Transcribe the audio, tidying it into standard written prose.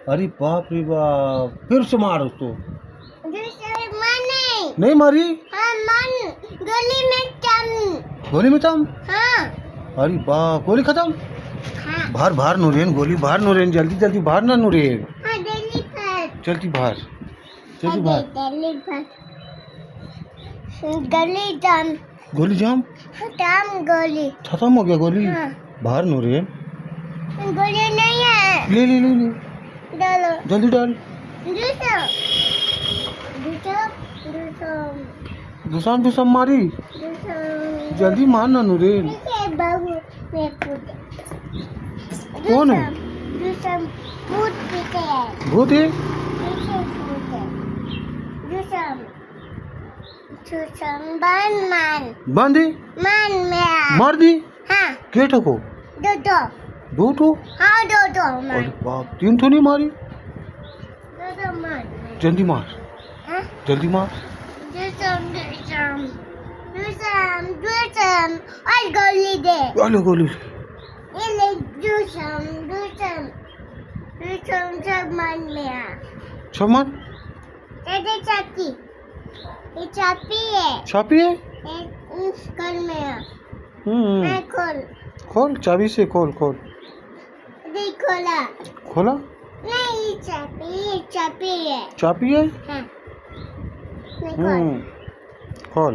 अरे बाप रे बाप, फिर से मार उसको। दूसरे माने नहीं मारी? हाँ मन गोली में चम। गोली में थम? हाँ अरे बाप, गोली खत्म? हाँ बाहर बाहर नूरेन, गोली बाहर नूरेन, जल्दी जल्दी बाहर ना नूरेन, हाँ दिल्ली पर जल्दी बाहर, जल्दी बाहर। दिल्ली पर गली जाम। गोली जाम? खत्म गोली। खत्म हो गया गोली? हाँ बाहर नूरेन, गोली नहीं है। ले ले ले ले, डालो जल्दी डाल। दूसरा दूसरा दूसरा दुसान दुसान मारी, दूसरा जल्दी मार ना नूरेन। बाबू मैं कूद। कौन है? दूसरा भूत पीछे है। भूत है? पीछे भूत है। दूसरा दूसरा बन मान बांधी? मान मेरा मार दी? हाँ के ठोको? दो दो दो ठो? हाँ दो दो अरे मान बाप, तीन ठो नहीं मारी? दो दो मान जल्दी मार, हाँ जल्दी मार। दूसरा दूसरा दूसरा दूसरा और गोली दे। अरे गोली, ये ले दूसरा दूसरा दूसरा सब मान मेरा। छमान ये चापी ये चापी है। छापी है? एक कर मेरा मैं खोल खोल, चाबी से खोल, खोल देख खोला खोला। नहीं चापी है। चाबी है? हाँ मैं खोल खोल।